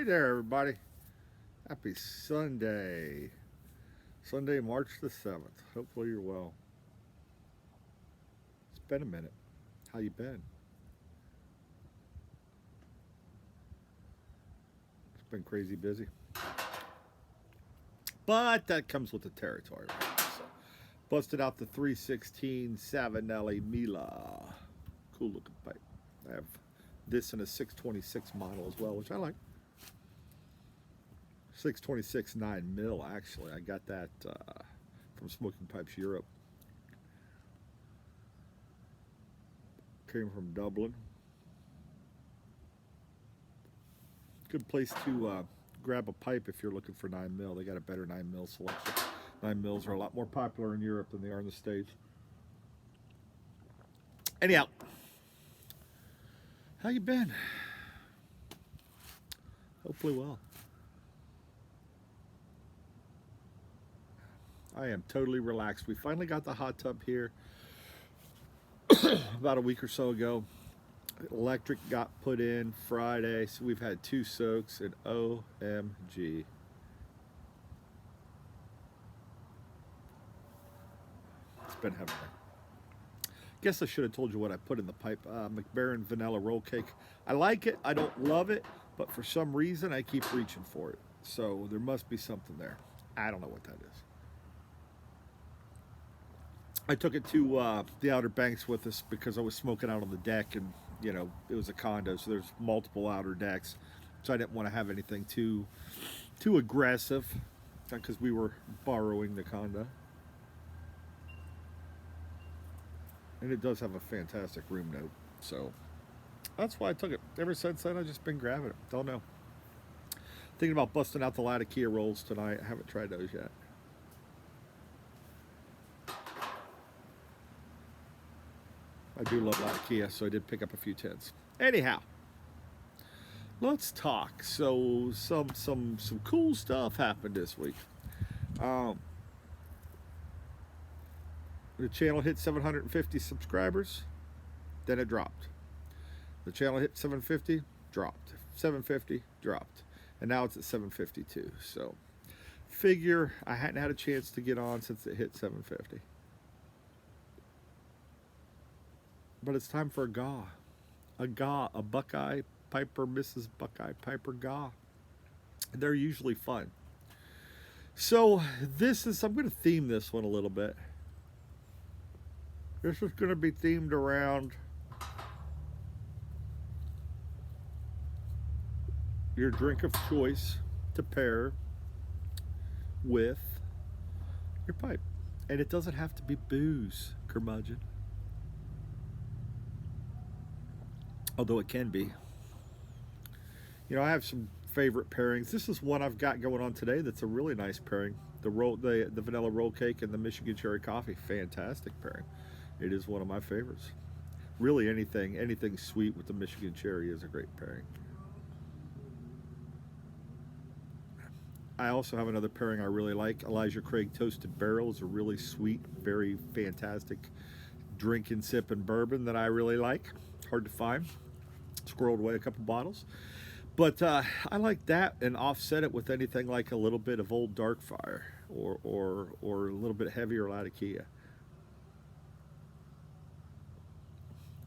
there, everybody. Happy Sunday. Sunday, March the 7th. Hopefully you're well. It's been a minute. How you been? It's been crazy busy. But that comes with the territory, right? So, busted out the 316 Savinelli Mila. Cool looking pipe. I have this in a 626 model as well, which I like. 626 9 mil actually. I got that from Smoking Pipes Europe. Came from Dublin. Good place to grab a pipe if you're looking for 9 mil. They got a better 9 mil selection. 9 mils are a lot more popular in Europe than they are in the States. Anyhow, how you been? Hopefully well. I am totally relaxed. We finally got the hot tub here about a week or so ago. Electric got put in Friday, so we've had 2 soaks, and OMG. It's been heavenly. Guess I should have told you what I put in the pipe. McBaron vanilla roll cake. I like it. I don't love it, but for some reason I keep reaching for it. So there must be something there. I don't know what that is. I took it to the Outer Banks with us because I was smoking out on the deck, and you know it was a condo, so there's multiple outer decks. So I didn't want to have anything too aggressive because we were borrowing the condo. And it does have a fantastic room note, so that's why I took it. Ever since then, I've just been grabbing it. Don't know. Thinking about busting out the Latakia rolls tonight. I haven't tried those yet. I do love Latakia, so I did pick up a few tins. Anyhow, let's talk. So some cool stuff happened this week. The channel hit 750 subscribers, then it dropped. The channel hit 750, dropped. 750, dropped. And now it's at 752. So figure I hadn't had a chance to get on since it hit 750. But it's time for a GAW. A GAW, a Buckeye Piper, Mrs. Buckeye Piper GAW. They're usually fun. So I'm going to theme this one a little bit. This is going to be themed around your drink of choice to pair with your pipe. And it doesn't have to be booze, curmudgeon. Although it can be. You know, I have some favorite pairings. This is one I've got going on today that's a really nice pairing. The vanilla roll cake and the Michigan cherry coffee. Fantastic pairing. It is one of my favorites. Really anything sweet with the Michigan cherry is a great pairing. I also have another pairing I really like. Elijah Craig Toasted Barrel is a really sweet, very fantastic drink and sip and bourbon that I really like. Hard to find. Squirreled away a couple bottles. But I like that and offset it with anything like a little bit of Old Dark Fire or a little bit heavier Latakia.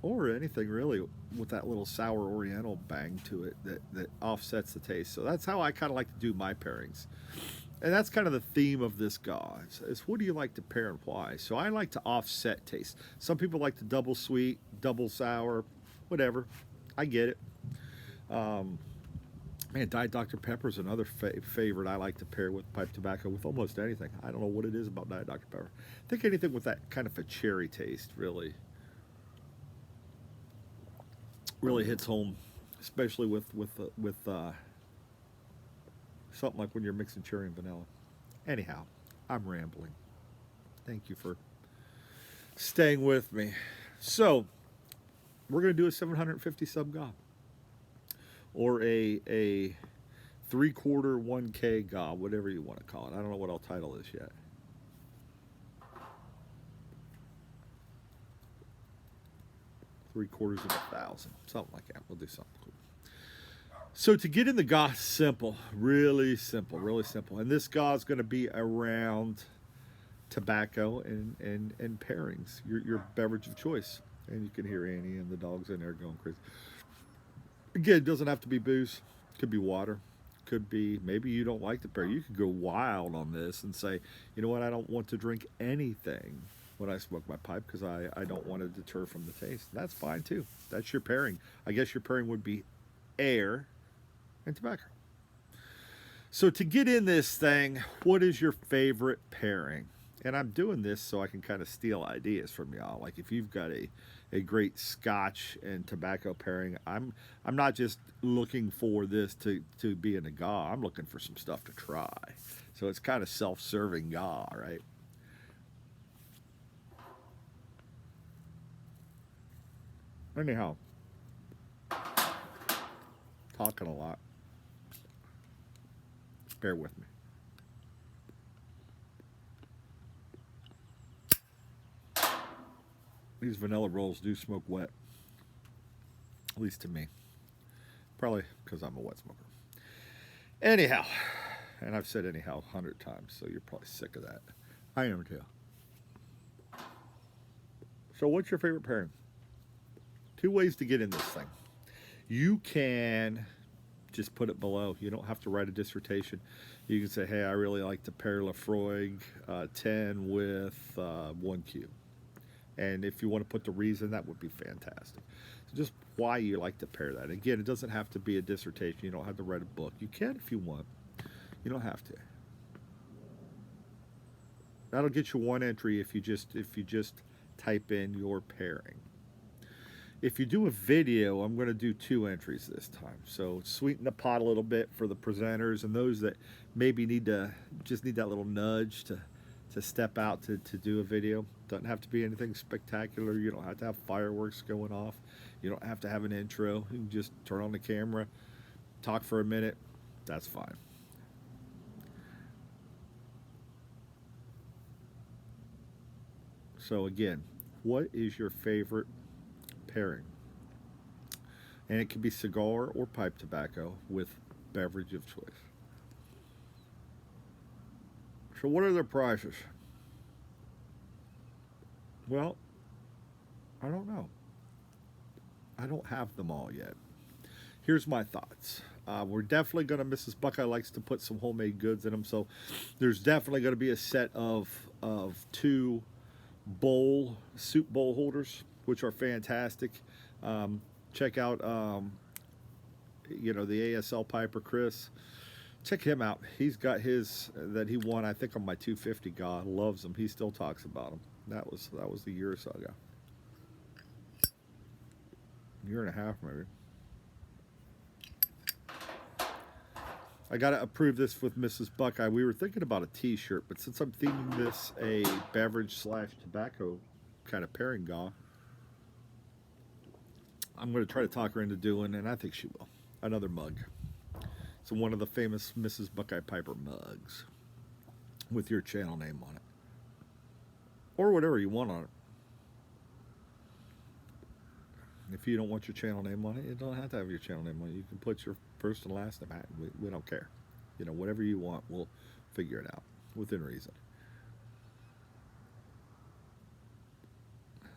Or anything really with that little sour oriental bang to it that offsets the taste. So that's how I kind of like to do my pairings. And that's kind of the theme of this GAW. It's what do you like to pair and why? So I like to offset taste. Some people like to double sweet, double sour, whatever. I get it. Man, Diet Dr. Pepper is another favorite I like to pair with pipe tobacco with almost anything. I don't know what it is about Diet Dr. Pepper. I think anything with that kind of a cherry taste really hits home, especially with something like when you're mixing cherry and vanilla. Anyhow, I'm rambling. Thank you for staying with me. So we're going to do a 750 sub GAW or a 3/4 1K GAW, whatever you want to call it. I don't know what I'll title this yet. $0.75, something like that. We'll do something cool. So to get in the GAW, simple, really simple, really simple. And this GAW is going to be around tobacco and pairings, your beverage of choice. And you can hear Annie and the dogs in there going crazy. Again, it doesn't have to be booze. It could be water. Could be, maybe you don't like the pair. You could go wild on this and say, you know what, I don't want to drink anything when I smoke my pipe because I don't want to deter from the taste. That's fine too. That's your pairing. I guess your pairing would be air and tobacco. So to get in this thing, what is your favorite pairing? And I'm doing this so I can kind of steal ideas from y'all. Like if you've got a great Scotch and tobacco pairing, I'm not just looking for this to be in a GAW. I'm looking for some stuff to try. So it's kind of self-serving GAW, right? Anyhow, talking a lot. Bear with me. These vanilla rolls do smoke wet, at least to me. Probably because I'm a wet smoker. Anyhow, and I've said anyhow 100 times, so you're probably sick of that. I am too. So what's your favorite pairing? Two ways to get in this thing. You can just put it below. You don't have to write a dissertation. You can say, hey, I really like to pair Lafroig 10 with 1Q. And if you want to put the reason, that would be fantastic. So just why you like to pair that. Again, it doesn't have to be a dissertation. You don't have to write a book. You can if you want. You don't have to. That'll get you one entry if you just type in your pairing. If you do a video, I'm going to do 2 entries this time. So sweeten the pot a little bit for the presenters and those that maybe need that little nudge to step out to do a video. Doesn't have to be anything spectacular. You don't have to have fireworks going off. You don't have to have an intro. You can just turn on the camera, talk for a minute. That's fine. So again, what is your favorite pairing? And it can be cigar or pipe tobacco with beverage of choice. So what are their prices? Well, I don't know. I don't have them all yet. Here's my thoughts. We're definitely going to, Mrs. Buckeye likes to put some homemade goods in them, so there's definitely going to be a set of 2 soup bowl holders, which are fantastic. Check out, the ASL Piper Chris. Check him out. He's got his that he won, I think, on my 250 GAW. Loves them. He still talks about them. That was a year or so ago. Year and a half, maybe. I got to approve this with Mrs. Buckeye. We were thinking about a t-shirt, but since I'm theming this a beverage/tobacco kind of pairing GAW, I'm going to try to talk her into doing, and I think she will, another mug. So one of the famous Mrs. Buckeye Piper mugs with your channel name on it. Or whatever you want on it. If you don't want your channel name on it, you don't have to have your channel name on it. You can put your first and last name. We don't care. Whatever you want, we'll figure it out within reason.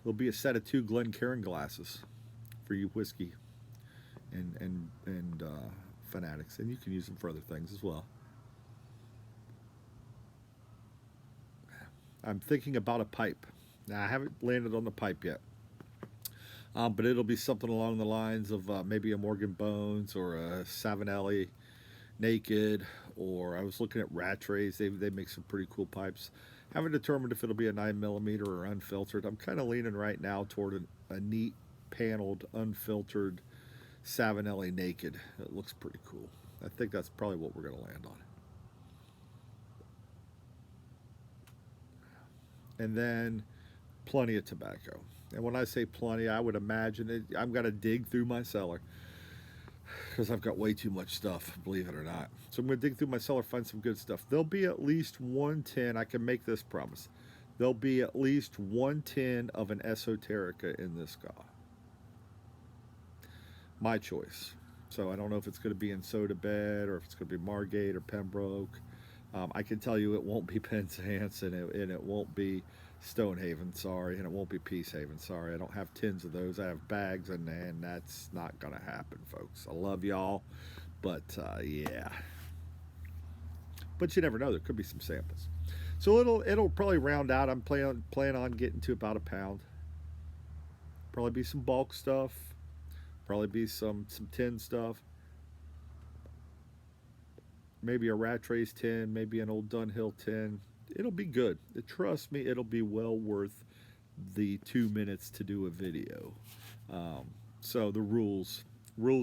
There'll be a set of 2 Glencairn glasses for you whiskey and fanatics, and you can use them for other things as well. I'm thinking about a pipe. Now, I haven't landed on the pipe yet. But it'll be something along the lines of maybe a Morgan Bones or a Savinelli Naked, or I was looking at Rattray's. They make some pretty cool pipes. Haven't determined if it'll be a 9mm or unfiltered. I'm kind of leaning right now toward a neat paneled unfiltered Savinelli Naked. It looks pretty cool. I think that's probably what we're going to land on. And then plenty of tobacco. And when I say plenty, I would imagine I'm going to dig through my cellar because I've got way too much stuff, believe it or not. So I'm going to dig through my cellar, find some good stuff. There'll be at least 1 tin. I can make this promise. There'll be at least 1 tin of an Esoterica in this GAW. My choice. So I don't know if it's going to be in Soda Bed or if it's going to be Margate or Pembroke. I can tell you it won't be Penzance, and it won't be Stonehaven, sorry, and it won't be Peacehaven, sorry. I don't have tins of those. I have bags, and that's not going to happen, folks. I love y'all, but yeah. But you never know. There could be some samples. So it'll probably round out. I'm planning on getting to about a pound. Probably be some bulk stuff. Probably be some tin stuff. Maybe a Rat Trace tin, maybe an old Dunhill tin. It'll be good. Trust me, it'll be well worth the 2 minutes to do a video. So the rules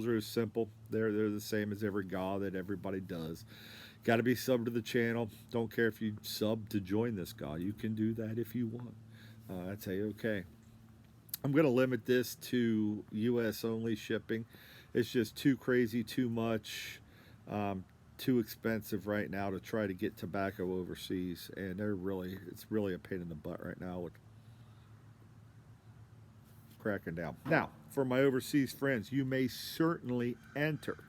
are simple. They're the same as every GAW that everybody does. Got to be subbed to the channel. Don't care if you sub to join this GAW. You can do that if you want. That's A-okay. I'm going to limit this to U.S. only shipping. It's just too crazy, too much. Too expensive right now to try to get tobacco overseas, and it's really a pain in the butt right now with cracking down. Now, for my overseas friends, you may certainly enter.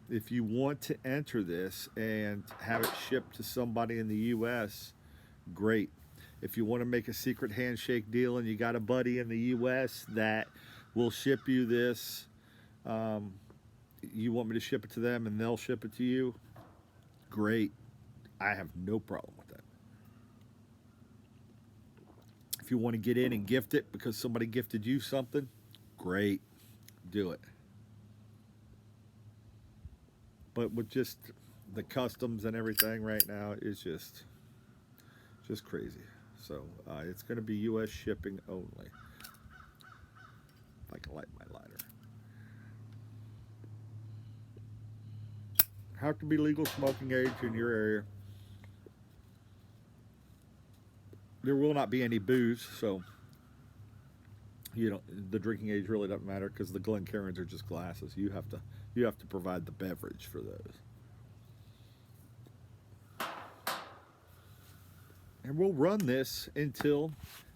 If you want to enter this and have it shipped to somebody in the U.S., great. If you want to make a secret handshake deal and you got a buddy in the U.S. that will ship you this, you want me to ship it to them and they'll ship it to you, great. I have no problem with that. If you want to get in and gift it because somebody gifted you something, great. Do it. But with just the customs and everything right now is just crazy. So it's going to be U.S. shipping only. If I can light my lighter. Have to be legal smoking age in your area. There will not be any booze, so the drinking age really doesn't matter because the Glencairns are just glasses. You have to provide the beverage for those. And we'll run this until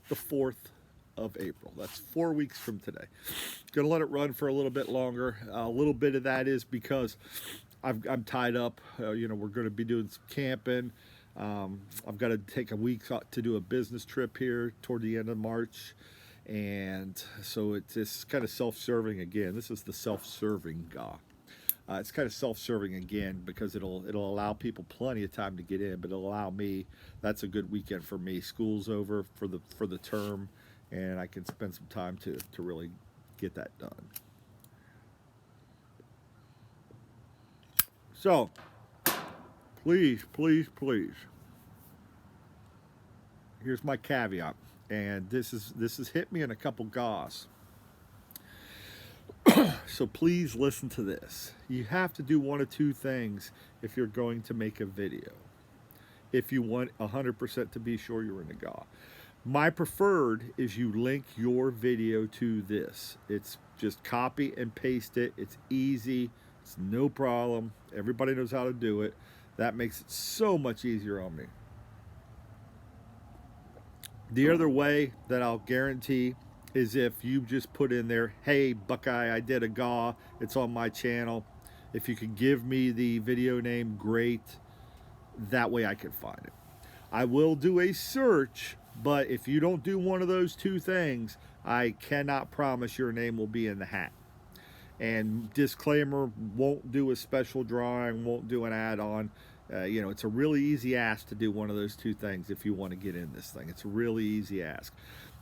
the 4th of April. That's 4 weeks from today. Gonna let it run for a little bit longer. A little bit of that is because I'm tied up. We're going to be doing some camping. I've got to take a week to do a business trip here toward the end of March. And so it's kind of self-serving again. This is the self-serving GAW. It's kind of self-serving again because it'll allow people plenty of time to get in, but it'll allow me. That's a good weekend for me. School's over for the term, and I can spend some time to really get that done. So, please, please, please. Here's my caveat, and this has hit me in a couple GAWs. So please listen to this. You have to do one of two things if you're going to make a video. If you want 100% to be sure you're in a GAW. My preferred is you link your video to this. It's just copy and paste it. It's easy. It's no problem. Everybody knows how to do it. That makes it so much easier on me. The other way that I'll guarantee is if you just put in there, hey, Buckeye, I did a GAW. It's on my channel. If you could give me the video name, great. That way I can find it. I will do a search, but if you don't do one of those two things, I cannot promise your name will be in the hat. And disclaimer, won't do a special drawing, won't do an add-on. It's a really easy ask to do one of those two things if you want to get in this thing. It's a really easy ask.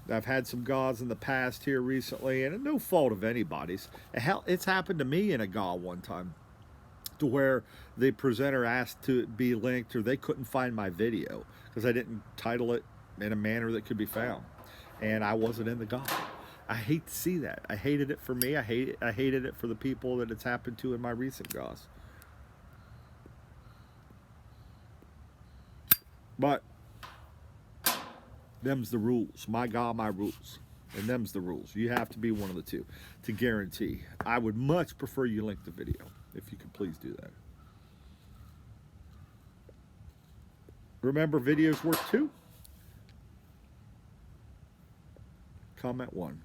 I've had some GAWs in the past here recently, and no fault of anybody's. Hell, it's happened to me in a GAW one time to where the presenter asked to be linked, or they couldn't find my video because I didn't title it in a manner that could be found, and I wasn't in the GAW. I hate to see that. I hated it for me. I hated it for the people that it's happened to in my recent GAWs. But them's the rules. My GAW, my rules. And them's the rules. You have to be one of the two to guarantee. I would much prefer you link the video, if you could please do that. Remember, videos work too. Comment 1.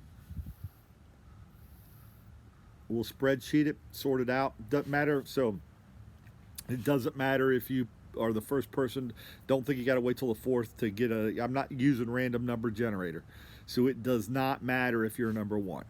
We'll spreadsheet it, sort it out. Doesn't matter. So it doesn't matter if you are the first person. Don't think you got to wait till the fourth to get a. I'm not using random number generator, so it does not matter if you're number one.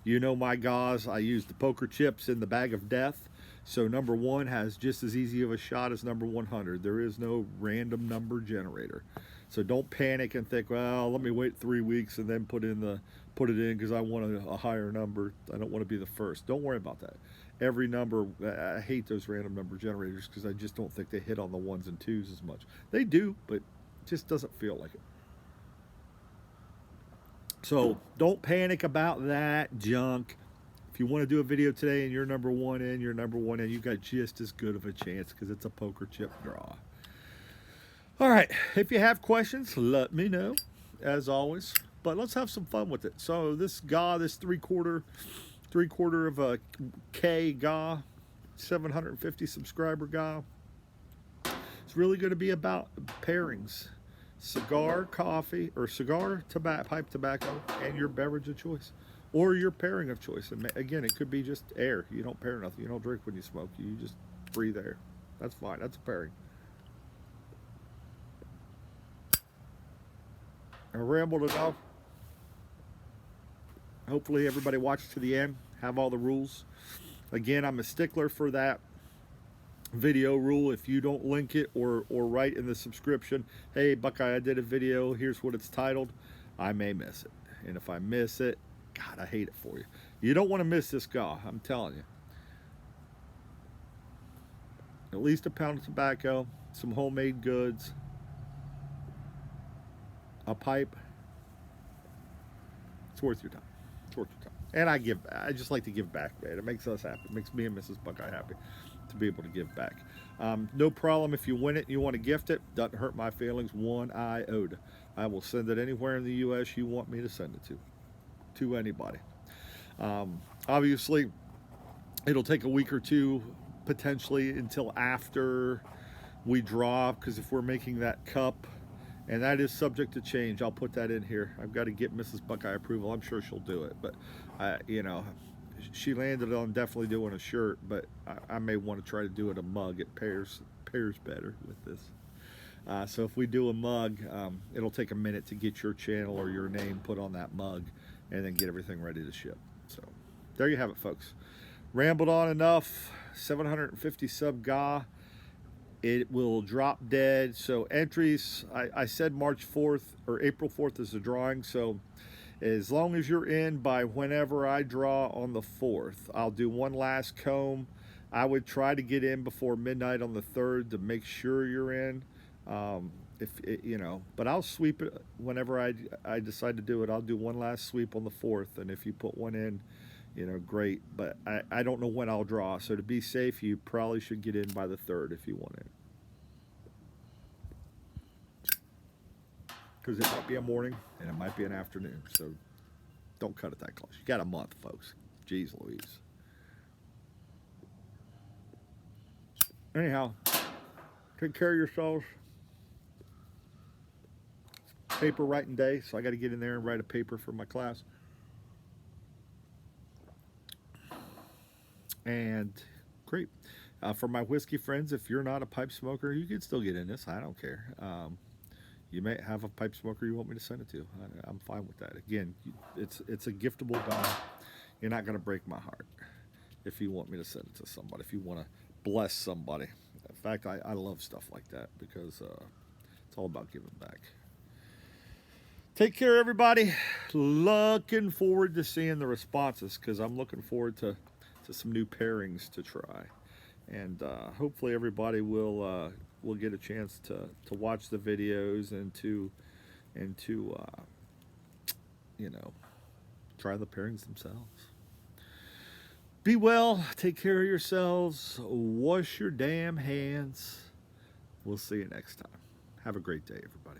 You know my GAWs. I use the poker chips in the bag of death. So number one has just as easy of a shot as number 100. There is no random number generator. So don't panic and think, well, let me wait 3 weeks and then put it in because I want a higher number. I don't want to be the first. Don't worry about that. Every number, I hate those random number generators because I just don't think they hit on the ones and twos as much. They do, but it just doesn't feel like it. So don't panic about that junk. If you want to do a video today and you're number one in, you got just as good of a chance because it's a poker chip draw. All right, if you have questions, let me know, as always. But let's have some fun with it. So this GAW, this three-quarter of a K GAW, 750 subscriber GAW, it's really going to be about pairings. Cigar, coffee, or cigar, pipe tobacco, and your beverage of choice. Or your pairing of choice. And again, it could be just air. You don't pair nothing. You don't drink when you smoke. You just breathe air. That's fine. That's a pairing. I rambled enough. Hopefully everybody watched to the end. Have all the rules. Again, I'm a stickler for that video rule. If you don't link it or write in the subscription, hey Buckeye, I did a video, here's what it's titled, I may miss it. And if I miss it, God, I hate it for you. You don't want to miss this GAW, I'm telling you. At least a pound of tobacco, some homemade goods, a pipe. It's worth your time. It's worth your time. And I just like to give back, man. It makes us happy. It makes me and Mrs. Buckeye happy to be able to give back. No problem if you win it and you want to gift it. Doesn't hurt my feelings one iota. I will send it anywhere in the U.S. you want me to send it to anybody. Obviously, it'll take a week or two, potentially, until after we draw, because if we're making that cup, and that is subject to change, I'll put that in here. I've got to get Mrs. Buckeye approval. I'm sure she'll do it, but you know, she landed on definitely doing a shirt, but I may want to try to do it a mug. It pairs better with this. So if we do a mug, it'll take a minute to get your channel or your name put on that mug and then get everything ready to ship. So there you have it, folks. Rambled on enough. 750 sub GAW. It will drop dead. So entries, I said March 4th or April 4th is the drawing. So as long as you're in by whenever I draw on the 4th, I'll do one last comb. I would try to get in before midnight on the 3rd to make sure you're in. You know, but I'll sweep it whenever I decide to do it. I'll do one last sweep on the 4th, and if you put one in, you know, great. But I don't know when I'll draw, so to be safe, you probably should get in by the 3rd if you want it. Because it might be a morning and it might be an afternoon, so don't cut it that close. You got a month, folks. Jeez Louise. Anyhow, take care of yourselves. It's paper writing day, so I got to get in there and write a paper for my class. And great. For my whiskey friends, if you're not a pipe smoker, you can still get in this. I don't care. You may have a pipe smoker you want me to send it to. I'm fine with that. Again, it's a giftable GAW. You're not going to break my heart if you want me to send it to somebody, if you want to bless somebody. In fact, I love stuff like that because it's all about giving back. Take care, everybody. Looking forward to seeing the responses because I'm looking forward to some new pairings to try. And hopefully everybody will get a chance to watch the videos and to you know, try the pairings themselves. Be well, take care of yourselves, wash your damn hands. We'll see you next time. Have a great day, everybody.